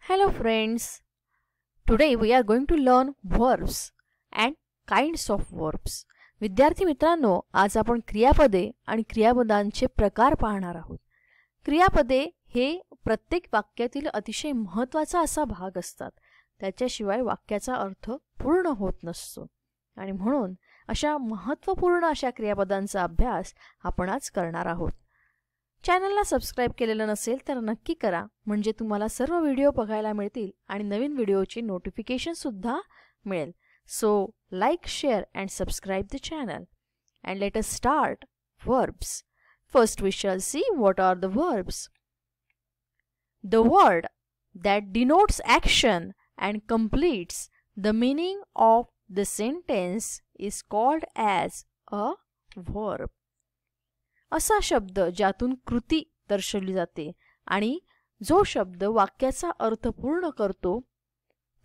Hello friends, today we are going to learn verbs and kinds of verbs. विद्यार्थी मित्रांनो, आज आपण क्रियापदे आणि क्रियापदांचे प्रकार पाहणार आहोत. क्रियापदे हे प्रत्येक वाक्यातील अतिशय महत्त्वाचा असा भाग असतात. त्याच्याशिवाय वाक्याचा अर्थ पूर्ण होत नसतो आणि म्हणून अशा महत्त्वपूर्ण अशा क्रियापदांचा अभ्यास आपण आज करणार आहोत. चॅनलला सबस्क्राइब केलेलं नसेल तर नक्की करा, म्हणजे तुम्हाला सर्व व्हिडिओ बघायला मिळतील आणि नवीन व्हिडिओची नोटिफिकेशन सुद्धा मिळेल. So like, share and subscribe the channel. And let us start. verbs. First we shall see what are the verbs. The word that denotes action and completes the meaning of the sentence is called as a verb. असा शब्द ज्यातून कृती दर्शवली जाते आणि जो शब्द वाक्याचा अर्थ पूर्ण करतो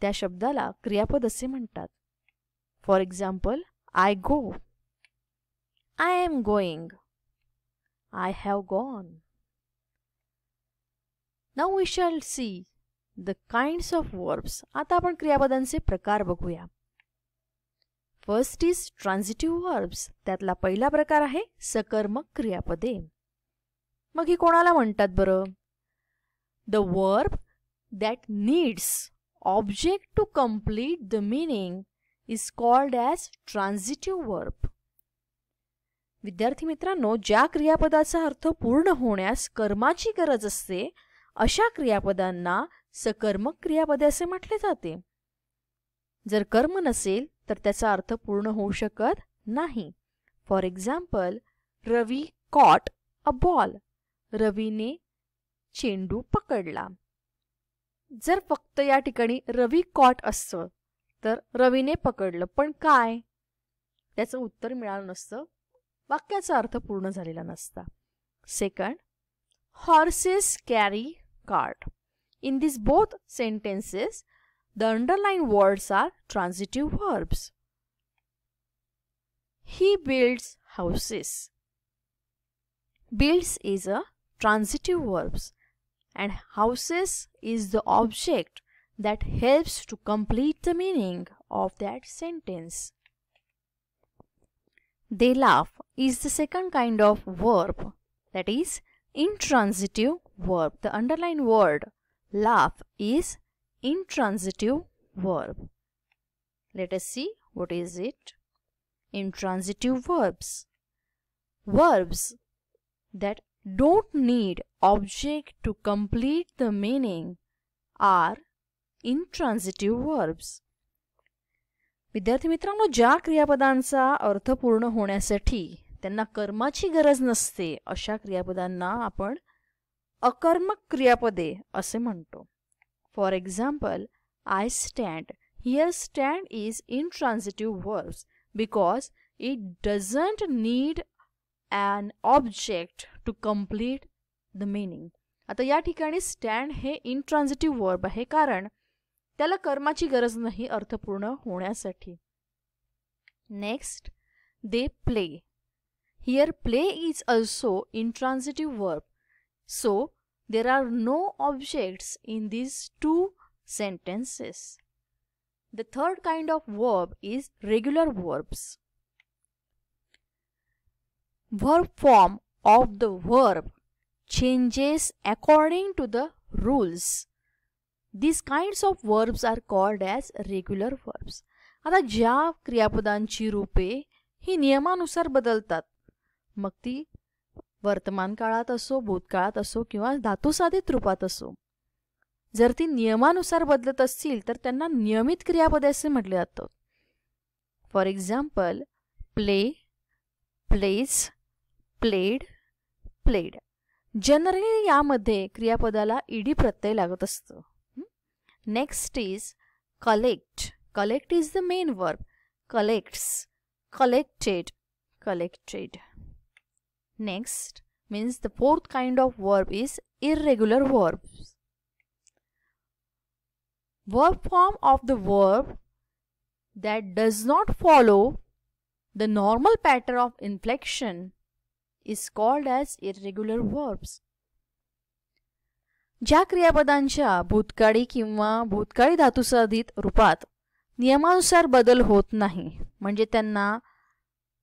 त्या शब्दाला क्रियापद असे म्हणतात. For example, I go, I am going, I have gone. Now we shall see the kinds of verbs. आता आपण क्रियापदांचे प्रकार बघूया. First is transitive verbs. त्यातला पहिला प्रकार आहे सकर्मक क्रियापदे. मग ही कोणाला म्हणतात बरं? The verb that needs object to complete the meaning is called as transitive verb. विद्यार्थी मित्रांनो, ज्या क्रियापदाचा अर्थ पूर्ण होण्यास कर्माची गरज असते अशा क्रियापदांना सकर्मक क्रियापदे असे म्हटले जाते. जर कर्म नसेल तर त्याचा अर्थ पूर्ण होऊ शकत नाही. For example, Ravi caught a ball. रवीने चेंडू पकडला. जर फक्त या ठिकाणी रवी कॉट असतं तर रवीने पकडलं, पण काय? त्याचं उत्तर मिळालं नसतं, वाक्याचा अर्थ पूर्ण झालेला नसता. Second, horses carry cart. In this both sentences the underlined words are transitive verbs. He builds houses. Builds is a transitive verb and houses is the object that helps to complete the meaning of that sentence. They laugh is the second kind of verb, that is intransitive verb. The underlined word laugh is intransitive verb. Let us see what is it. Intransitive verbs. Verbs that don't need object to complete the meaning are intransitive verbs. विद्यार्थी मित्रांनो, ज्या क्रियापदांचा अर्थ पूर्ण होण्यासाठी त्यांना कर्माची गरज नसते अशा क्रियापदांना आपण अकर्मक क्रियापदे असे म्हणतो. For example, I stand. Here stand is intransitive verbs because it doesn't need an object to complete the meaning. आता या ठिकाणी stand हे intransitive verb आहे कारण त्याला कर्माची गरज नाही अर्थपूर्ण होण्यासाठी. Next, they play. Here play is also intransitive verb. So there are no objects in these two sentences. The third kind of verb is regular verbs. Verb form of the verb changes according to the rules. These kinds of verbs are called as regular verbs. आता ज्या क्रियापदांची रूपे ही नियमानुसार बदलतात, मग ती वर्तमान काळात असो, भूतकाळात असो किंवा धातुसाधित रूपात असो, जर ती नियमानुसार बदलत असतील तर त्यांना नियमित क्रियापदे असे म्हटले जातात. For example, play, plays, played, played. Generally यामध्ये क्रियापदाला ईडी प्रत्यय लागत असतो. Next is collect. Collect is the main verb. Collects, collected, collected. Next means the fourth kind of verb is irregular verbs. Verb form of the verb that does not follow the normal pattern of inflection is called as irregular verbs. ज्या क्रियापदांच्या भूतकाळी किंवा भूतकाळी धातुसाधित रूपात नियमानुसार बदल होत नाही, म्हणजे त्यांना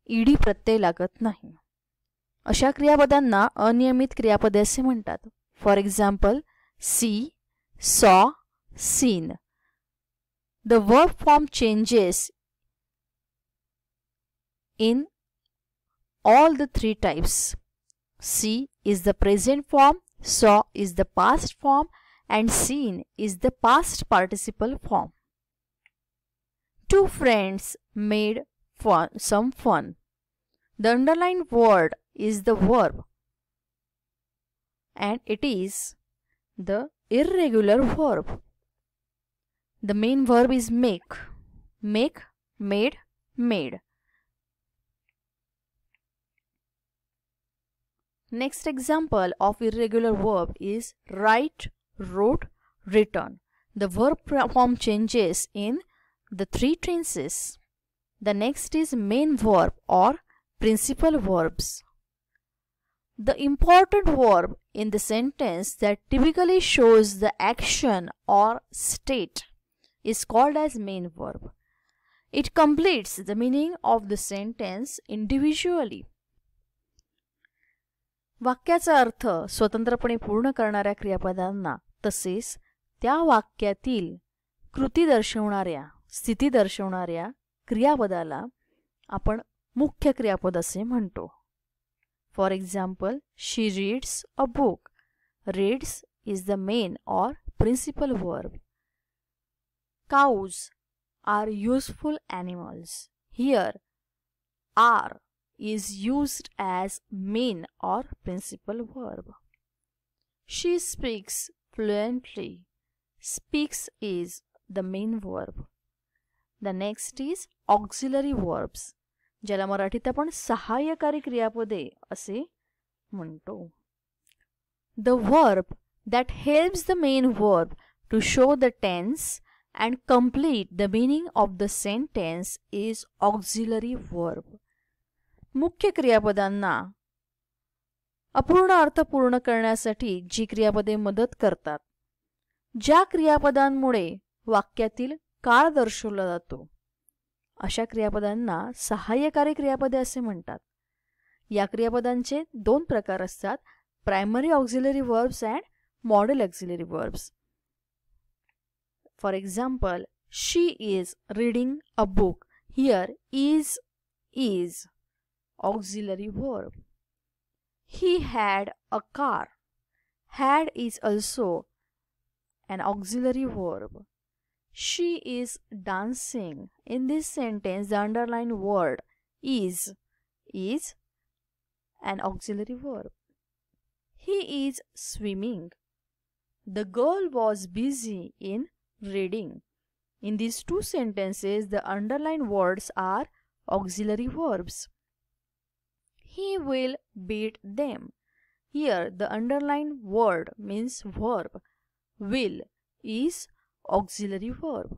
ED प्रत्यय लागत नाही, अशा क्रियापदांना अनियमित क्रियापदे असे म्हणतात. फॉर एक्झाम्पल, सी, सॉ, scene. The verb form changes in all the three types. See is the present form, saw is the past form, and seen is the past participle form. Two friends made some fun. The underlined word is the verb, and it is the irregular verb. The main verb is make. Make, made, made. Next example of irregular verb is write, wrote, written. The verb form changes in the three tenses. The next is main verb or principal verbs. The important verb in the sentence that typically shows the action or state is called as main verb. It completes the meaning of the sentence individually. वाक्याचा अर्थ स्वतंत्रपणे पूर्ण करणाऱ्या क्रियापदांना तसेच त्या वाक्यातील कृती दर्शवणाऱ्या, स्थिती दर्शवणाऱ्या क्रियापदाला आपण मुख्य क्रियापद असे म्हणतो. For example, she reads a book. Reads is the main or principal verb. Cows are useful animals. Here, are is used as main or principal verb. She speaks fluently. Speaks is the main verb. The next is auxiliary verbs, ज्याला मराठीत आपण सहाय्यकारी क्रियापदे असे म्हणतो. The verb that helps the main verb to show the tense and complete the meaning of the sentence is auxiliary verb. मुख्य क्रियापदांना अपूर्ण अर्थ पूर्ण करण्यासाठी जी क्रियापदे मदत करतात, ज्या क्रियापदांमुळे वाक्यातील काळ दर्शवला जातो, अशा क्रियापदांना सहाय्यकारी क्रियापदे असे म्हणतात. या क्रियापदांचे दोन प्रकार असतात, primary auxiliary verbs and model auxiliary verbs. For example, she is reading a book. Here is auxiliary verb. He had a car. Had is also an auxiliary verb. She is dancing. In this sentence, the underlined word is an auxiliary verb. He is swimming. The girl was busy in reading. In these two sentences, the underlined words are auxiliary verbs. He will beat them. Here, the underlined word means verb. Will is auxiliary verb.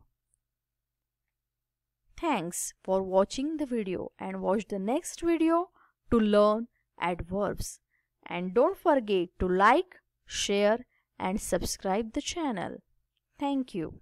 Thanks for watching the video and watch the next video to learn adverbs. And don't forget to like, share and subscribe the channel. Thank you.